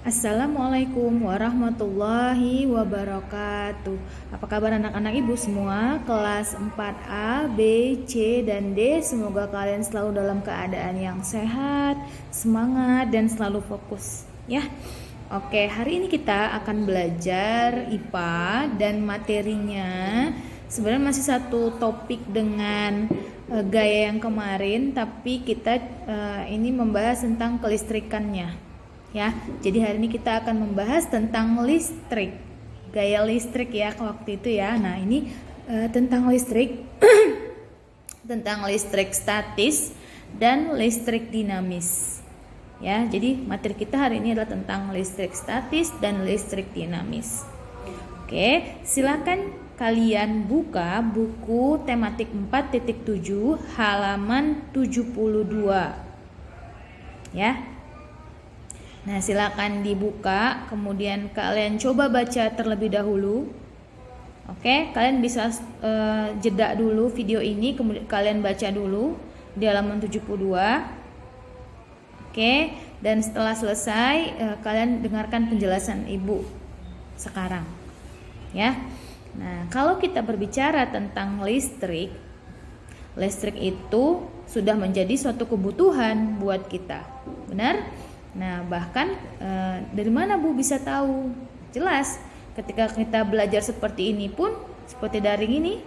Assalamualaikum warahmatullahi wabarakatuh. Apa kabar anak-anak ibu semua? Kelas 4A, B, C, dan D. Semoga kalian selalu dalam keadaan yang sehat, semangat, dan selalu fokus ya. Oke, hari ini kita akan belajar IPA dan materinya sebenarnya masih satu topik dengan gaya yang kemarin, tapi kita ini membahas tentang kelistrikannya ya. Jadi hari ini kita akan membahas tentang listrik, gaya listrik ya waktu itu ya. Nah ini tentang listrik tentang listrik statis dan listrik dinamis ya. Jadi materi kita hari ini adalah tentang listrik statis dan listrik dinamis. Oke, silakan kalian buka buku tematik 4.7 halaman 72 ya. Nah, silakan dibuka, kemudian kalian coba baca terlebih dahulu. Oke, kalian bisa jeda dulu video ini, kemudian kalian baca dulu di halaman 72. Oke, dan setelah selesai kalian dengarkan penjelasan Ibu sekarang. Ya. Nah, kalau kita berbicara tentang listrik, listrik itu sudah menjadi suatu kebutuhan buat kita. Benar? Nah, bahkan dari mana Bu bisa tahu? Jelas, ketika kita belajar seperti ini pun, seperti daring ini,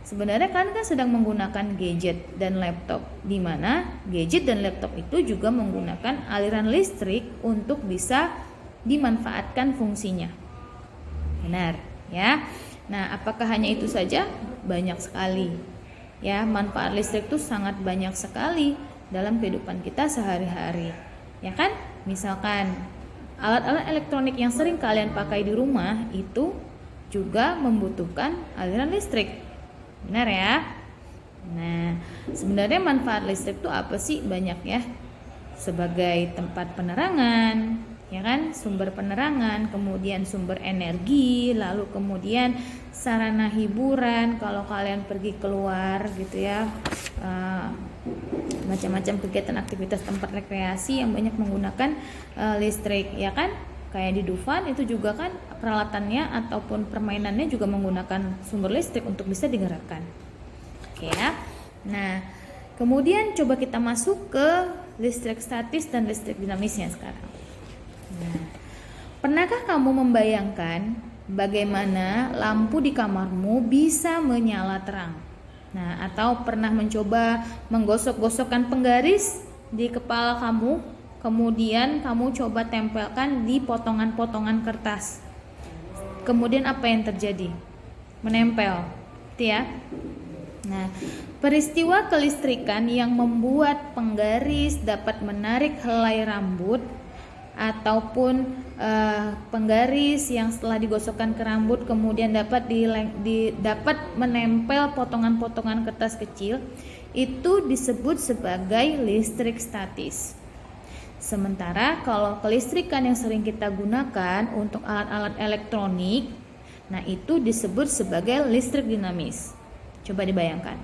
sebenarnya kan sedang menggunakan gadget dan laptop, di mana gadget dan laptop itu juga menggunakan aliran listrik untuk bisa dimanfaatkan fungsinya. Benar, ya. Nah, apakah hanya itu saja? Banyak sekali. Ya, manfaat listrik itu sangat banyak sekali dalam kehidupan kita sehari-hari. Ya kan? Misalkan alat-alat elektronik yang sering kalian pakai di rumah itu juga membutuhkan aliran listrik. Benar ya? Nah, sebenarnya manfaat listrik itu apa sih? Banyak ya. Sebagai tempat penerangan, ya kan? Sumber penerangan, kemudian sumber energi, lalu kemudian sarana hiburan kalau kalian pergi keluar gitu ya. Macam-macam kegiatan aktivitas tempat rekreasi yang banyak menggunakan listrik, ya kan? Kayak di Dufan itu juga kan peralatannya ataupun permainannya juga menggunakan sumber listrik untuk bisa digerakkan. Oke ya. Nah, kemudian coba kita masuk ke listrik statis dan listrik dinamisnya sekarang. Nah, pernahkah kamu membayangkan bagaimana lampu di kamarmu bisa menyala terang? Nah, atau pernah mencoba menggosok-gosokkan penggaris di kepala kamu, kemudian kamu coba tempelkan di potongan-potongan kertas. Kemudian apa yang terjadi? Menempel, gitu ya. Nah, peristiwa kelistrikan yang membuat penggaris dapat menarik helai rambut ataupun penggaris yang setelah digosokkan ke rambut kemudian dapat menempel potongan-potongan kertas kecil, itu disebut sebagai listrik statis. Sementara kalau kelistrikan yang sering kita gunakan untuk alat-alat elektronik, nah itu disebut sebagai listrik dinamis. Coba dibayangkan,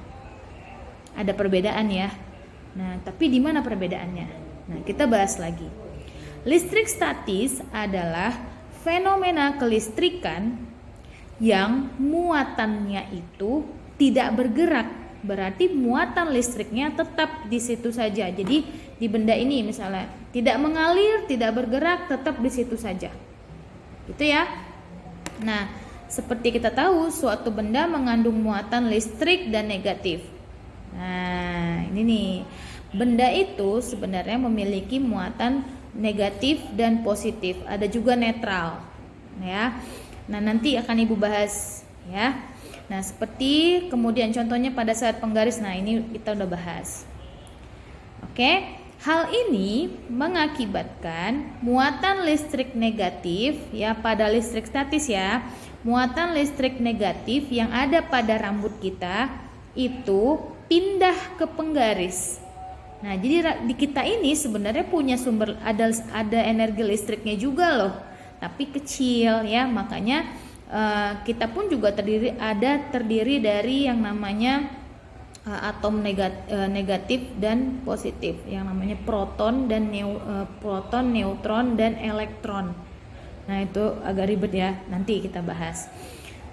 ada perbedaan ya. Nah, tapi di mana perbedaannya? Nah, kita bahas lagi. Listrik statis adalah fenomena kelistrikan yang muatannya itu tidak bergerak. Berarti muatan listriknya tetap di situ saja. Jadi di benda ini misalnya tidak mengalir, tidak bergerak, tetap di situ saja. Gitu ya. Nah, seperti kita tahu suatu benda mengandung muatan listrik dan negatif. Nah, ini nih. Benda itu sebenarnya memiliki muatan negatif dan positif, ada juga netral ya. Nah, nanti akan Ibu bahas ya. Nah, seperti kemudian contohnya pada saat penggaris, nah ini kita udah bahas. Oke, hal ini mengakibatkan muatan listrik negatif ya pada listrik statis ya. Muatan listrik negatif yang ada pada rambut kita itu pindah ke penggaris. Nah, jadi di kita ini sebenarnya punya sumber, ada energi listriknya juga loh, tapi kecil ya. Makanya kita pun juga terdiri dari yang namanya atom negatif dan positif yang namanya proton, neutron dan elektron. Nah, itu agak ribet ya, nanti kita bahas.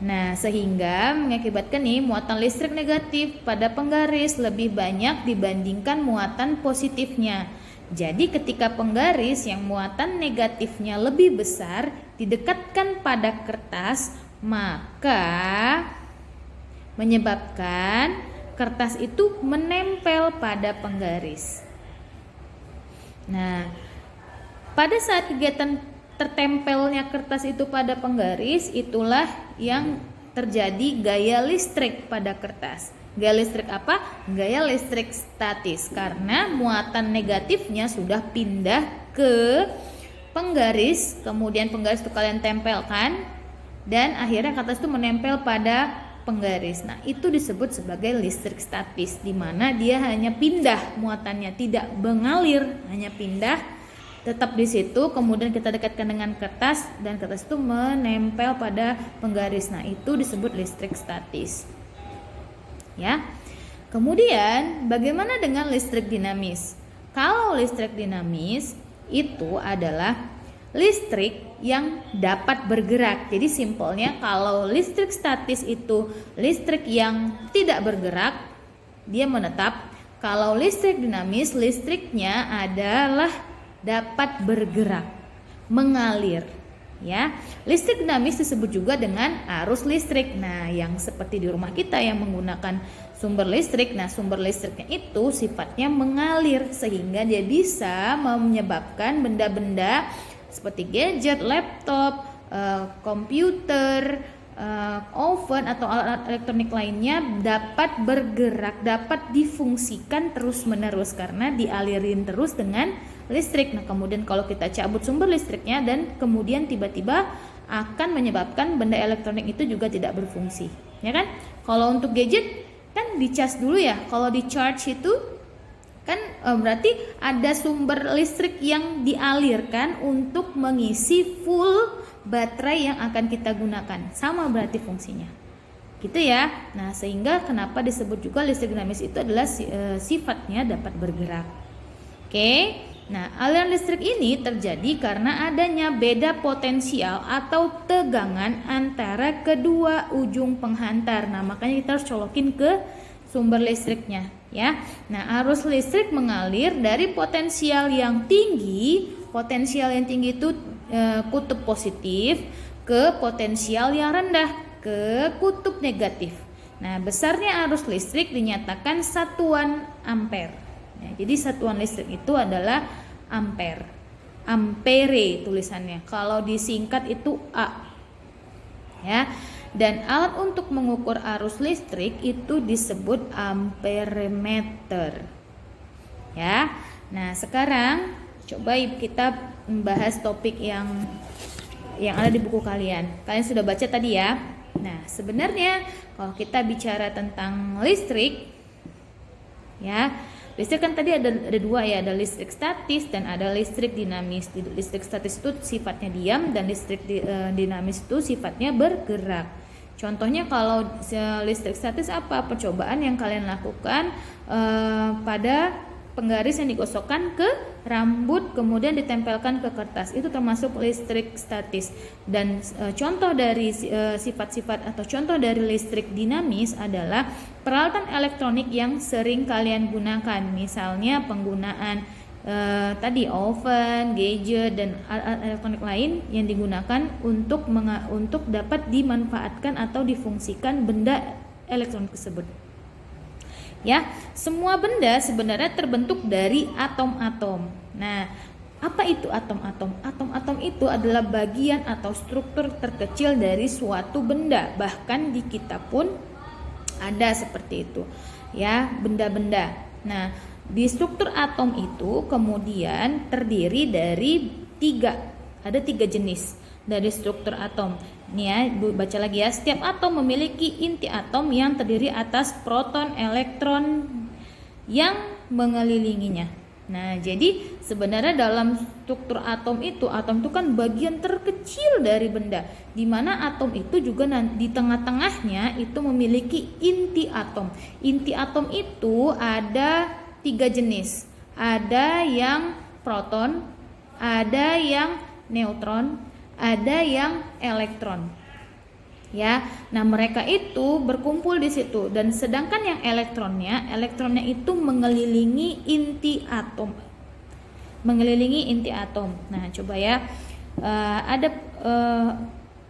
Nah, sehingga mengakibatkan nih muatan listrik negatif pada penggaris lebih banyak dibandingkan muatan positifnya. Jadi ketika penggaris yang muatan negatifnya lebih besar didekatkan pada kertas, maka menyebabkan kertas itu menempel pada penggaris. Nah, pada saat kegiatan tertempelnya kertas itu pada penggaris, itulah yang terjadi gaya listrik pada kertas. Gaya listrik apa? Gaya listrik statis, karena muatan negatifnya sudah pindah ke penggaris, kemudian penggaris itu kalian tempelkan, dan akhirnya kertas itu menempel pada penggaris. Nah, itu disebut sebagai listrik statis, di mana dia hanya pindah muatannya, tidak mengalir, hanya pindah, tetap di situ, kemudian kita dekatkan dengan kertas dan kertas itu menempel pada penggaris. Nah, itu disebut listrik statis. Ya. Kemudian, bagaimana dengan listrik dinamis? Kalau listrik dinamis itu adalah listrik yang dapat bergerak. Jadi simpelnya, kalau listrik statis itu listrik yang tidak bergerak, dia menetap. Kalau listrik dinamis, listriknya adalah dapat bergerak, mengalir, ya. Listrik dinamis disebut juga dengan arus listrik. Nah, yang seperti di rumah kita yang menggunakan sumber listrik, nah sumber listriknya itu sifatnya mengalir, sehingga dia bisa menyebabkan benda-benda seperti gadget, laptop, komputer, oven atau alat elektronik lainnya dapat bergerak, dapat difungsikan terus-menerus karena dialirin terus dengan listrik. Nah, kemudian kalau kita cabut sumber listriknya dan kemudian tiba-tiba akan menyebabkan benda elektronik itu juga tidak berfungsi, ya kan? Kalau untuk gadget kan dicas dulu ya. Kalau di charge itu kan berarti ada sumber listrik yang dialirkan untuk mengisi full baterai yang akan kita gunakan. Sama berarti fungsinya, gitu ya. Nah, sehingga kenapa disebut juga listrik dinamis itu adalah sifatnya dapat bergerak. Oke. Nah, aliran listrik ini terjadi karena adanya beda potensial atau tegangan antara kedua ujung penghantar. Nah, makanya kita harus colokin ke sumber listriknya, ya. Nah, arus listrik mengalir dari potensial yang tinggi. Potensial yang tinggi itu kutub positif, ke potensial yang rendah, ke kutub negatif. Nah, besarnya arus listrik dinyatakan satuan ampere. Ya, jadi satuan listrik itu adalah ampere. Ampere tulisannya. Kalau disingkat itu A. Ya. Dan alat untuk mengukur arus listrik itu disebut amperemeter. Ya. Nah, sekarang coba kita membahas topik yang ada di buku kalian. Kalian sudah baca tadi ya. Nah, sebenarnya kalau kita bicara tentang listrik, ya, listrik kan tadi ada dua ya, ada listrik statis dan ada listrik dinamis. Listrik statis itu sifatnya diam dan listrik dinamis itu sifatnya bergerak. Contohnya kalau listrik statis apa? Percobaan yang kalian lakukan pada penggaris yang digosokkan ke rambut kemudian ditempelkan ke kertas, itu termasuk listrik statis. Dan contoh dari sifat-sifat atau contoh dari listrik dinamis adalah peralatan elektronik yang sering kalian gunakan, misalnya penggunaan tadi oven, gadget dan alat elektronik lain yang digunakan untuk dapat dimanfaatkan atau difungsikan benda elektronik tersebut. Ya, semua benda sebenarnya terbentuk dari atom-atom. Nah, apa itu atom-atom? Atom-atom itu adalah bagian atau struktur terkecil dari suatu benda. Bahkan di kita pun ada seperti itu. Ya, benda-benda. Nah, di struktur atom itu kemudian terdiri dari ada tiga jenis dari struktur atom. Nih ya, Ibu baca lagi ya. Setiap atom memiliki inti atom yang terdiri atas proton, elektron yang mengelilinginya. Nah, jadi sebenarnya dalam struktur atom itu kan bagian terkecil dari benda, di mana atom itu juga di tengah-tengahnya itu memiliki inti atom. Inti atom itu ada 3 jenis, ada yang proton, ada yang neutron, ada yang elektron. Ya, nah mereka itu berkumpul di situ, dan sedangkan yang elektronnya itu mengelilingi inti atom, Nah, coba ya, ada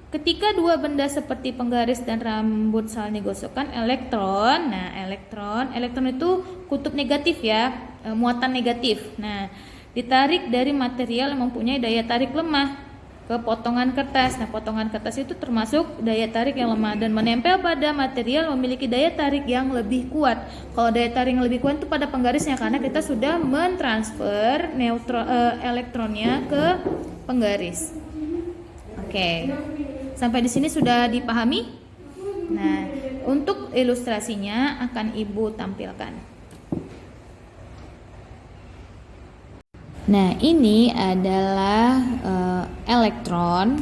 ketika dua benda seperti penggaris dan rambut saling digosokkan, elektron itu kutub negatif ya, muatan negatif. Nah, ditarik dari material yang mempunyai daya tarik lemah ke potongan kertas. Nah, potongan kertas itu termasuk daya tarik yang lemah dan menempel pada material memiliki daya tarik yang lebih kuat. Kalau daya tarik yang lebih kuat itu pada penggarisnya, karena kita sudah mentransfer elektronnya ke penggaris. Oke. Sampai di sini sudah dipahami? Nah, untuk ilustrasinya akan Ibu tampilkan. Nah, ini adalah elektron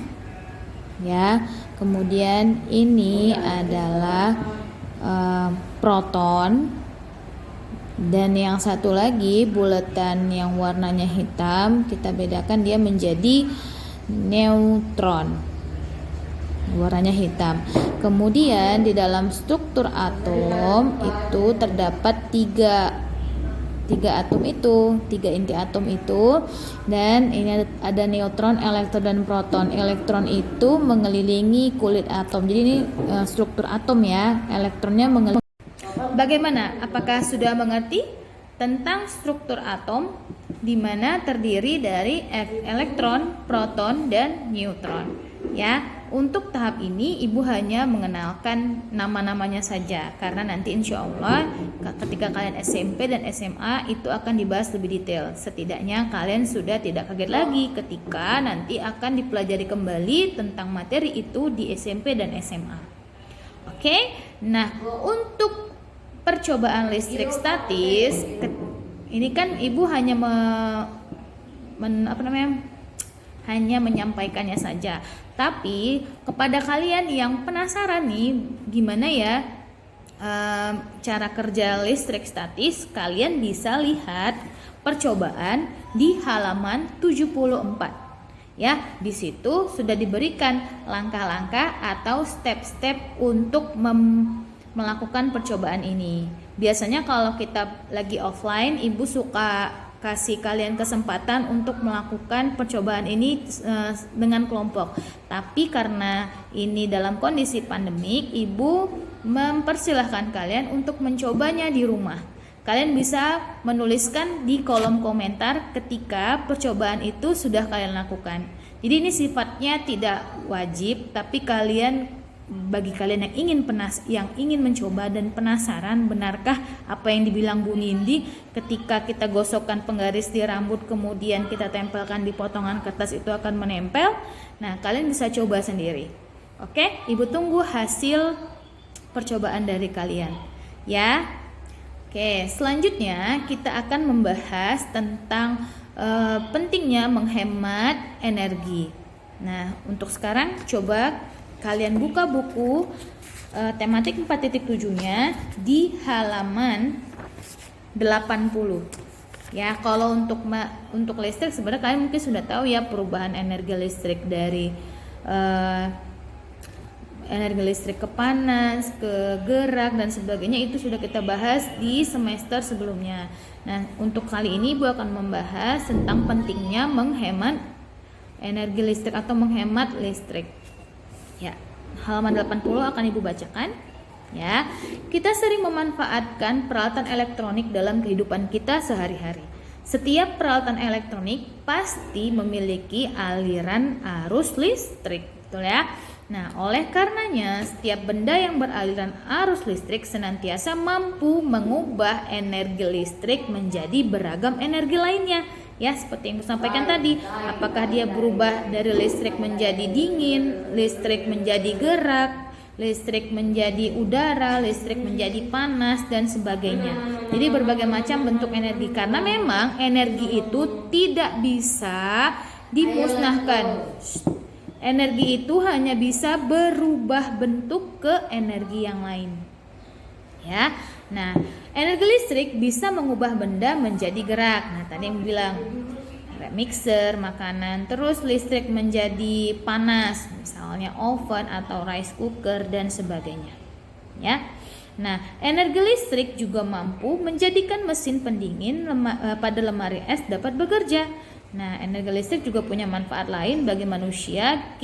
ya. Kemudian ini adalah proton, dan yang satu lagi buletan yang warnanya hitam, kita bedakan dia menjadi neutron, warnanya hitam. Kemudian di dalam struktur atom itu terdapat tiga inti atom itu, dan ini ada neutron, elektron, dan proton. Elektron itu mengelilingi kulit atom. Jadi ini struktur atom ya, elektronnya mengelilingi. Bagaimana? Apakah sudah mengerti tentang struktur atom, di mana terdiri dari elektron, proton, dan neutron? Ya. Untuk tahap ini Ibu hanya mengenalkan nama-namanya saja, karena nanti insya Allah ketika kalian SMP dan SMA itu akan dibahas lebih detail. Setidaknya kalian sudah tidak kaget lagi ketika nanti akan dipelajari kembali tentang materi itu di SMP dan SMA. Oke, nah untuk percobaan listrik statis, ini kan Ibu hanya hanya menyampaikannya saja. Tapi kepada kalian yang penasaran nih, gimana ya cara kerja listrik statis, kalian bisa lihat percobaan di halaman 74. Ya, di situ sudah diberikan langkah-langkah atau step-step untuk melakukan percobaan ini. Biasanya kalau kita lagi offline, Ibu suka kasih kalian kesempatan untuk melakukan percobaan ini dengan kelompok. Tapi karena ini dalam kondisi pandemik, Ibu mempersilahkan kalian untuk mencobanya di rumah. Kalian bisa menuliskan di kolom komentar ketika percobaan itu sudah kalian lakukan. Jadi ini sifatnya tidak wajib, tapi bagi kalian yang ingin mencoba dan penasaran benarkah apa yang dibilang Bu Nindi, ketika kita gosokkan penggaris di rambut kemudian kita tempelkan di potongan kertas itu akan menempel. Nah, kalian bisa coba sendiri. Oke, Ibu tunggu hasil percobaan dari kalian ya. Oke, selanjutnya kita akan membahas tentang pentingnya menghemat energi. Nah, untuk sekarang coba kalian buka buku tematik 4.7-nya di halaman 80. Ya, kalau untuk listrik sebenarnya kalian mungkin sudah tahu ya perubahan energi listrik dari energi listrik ke panas, ke gerak dan sebagainya, itu sudah kita bahas di semester sebelumnya. Nah, untuk kali ini Ibu akan membahas tentang pentingnya menghemat energi listrik atau menghemat listrik. Ya, halaman 80 akan Ibu bacakan. Ya, kita sering memanfaatkan peralatan elektronik dalam kehidupan kita sehari-hari. Setiap peralatan elektronik pasti memiliki aliran arus listrik, betul ya? Nah, oleh karenanya setiap benda yang beraliran arus listrik senantiasa mampu mengubah energi listrik menjadi beragam energi lainnya. Ya, seperti yang disampaikan tadi, apakah dia berubah dari listrik menjadi dingin, listrik menjadi gerak, listrik menjadi udara, listrik menjadi panas dan sebagainya. Jadi berbagai macam bentuk energi, karena memang energi itu tidak bisa dimusnahkan. Energi itu hanya bisa berubah bentuk ke energi yang lain. Ya. Nah, energi listrik bisa mengubah benda menjadi gerak. Nah, tadi yang bilang mixer, makanan, terus listrik menjadi panas, misalnya oven atau rice cooker dan sebagainya. Ya. Nah, energi listrik juga mampu menjadikan mesin pendingin pada lemari es dapat bekerja. Nah, energi listrik juga punya manfaat lain bagi manusia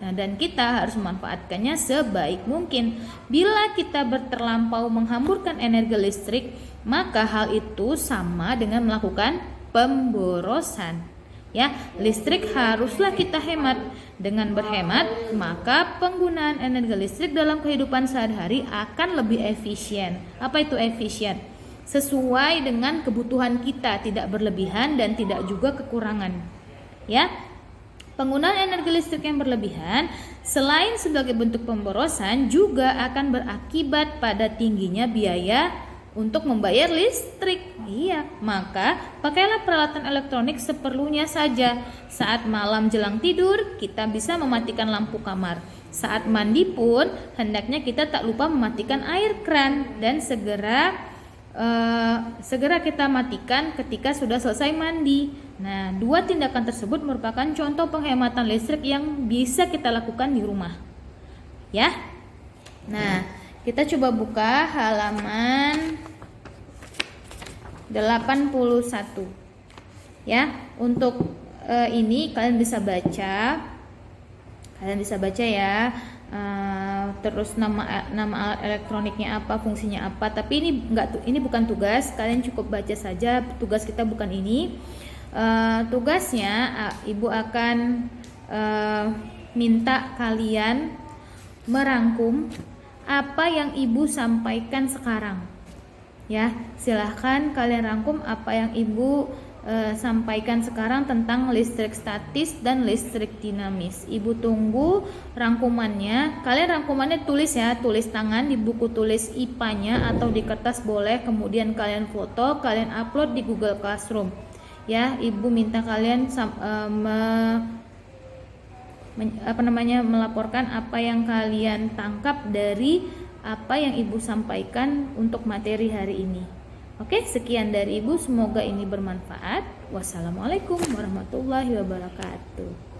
dan kita harus memanfaatkannya sebaik mungkin. Bila kita terlampau menghamburkan energi listrik, maka hal itu sama dengan melakukan pemborosan. Ya, listrik haruslah kita hemat. Dengan berhemat, maka penggunaan energi listrik dalam kehidupan sehari-hari akan lebih efisien. Apa itu efisien? Sesuai dengan kebutuhan kita, tidak berlebihan dan tidak juga kekurangan. Ya. Penggunaan energi listrik yang berlebihan selain sebagai bentuk pemborosan juga akan berakibat pada tingginya biaya untuk membayar listrik. Iya, maka pakailah peralatan elektronik seperlunya saja. Saat malam jelang tidur, kita bisa mematikan lampu kamar. Saat mandi pun, hendaknya kita tak lupa mematikan air kran dan segera kita matikan ketika sudah selesai mandi. Nah, dua tindakan tersebut merupakan contoh penghematan listrik yang bisa kita lakukan di rumah. Ya. Nah, kita coba buka halaman 81. Ya, untuk ini kalian bisa baca. Ya. Terus nama alat elektroniknya apa, fungsinya apa. Tapi ini bukan tugas, kalian cukup baca saja. Tugas kita bukan ini. Tugasnya Ibu akan minta kalian merangkum apa yang Ibu sampaikan sekarang. Ya, silahkan kalian rangkum apa yang Ibu sampaikan sekarang tentang listrik statis dan listrik dinamis. Ibu tunggu rangkumannya. Kalian rangkumannya tulis ya, tulis tangan di buku tulis IPA-nya atau di kertas boleh. Kemudian kalian foto, kalian upload di Google Classroom. Ya, Ibu minta kalian melaporkan apa yang kalian tangkap dari apa yang Ibu sampaikan untuk materi hari ini. Oke, sekian dari Ibu, semoga ini bermanfaat. Wassalamualaikum warahmatullahi wabarakatuh.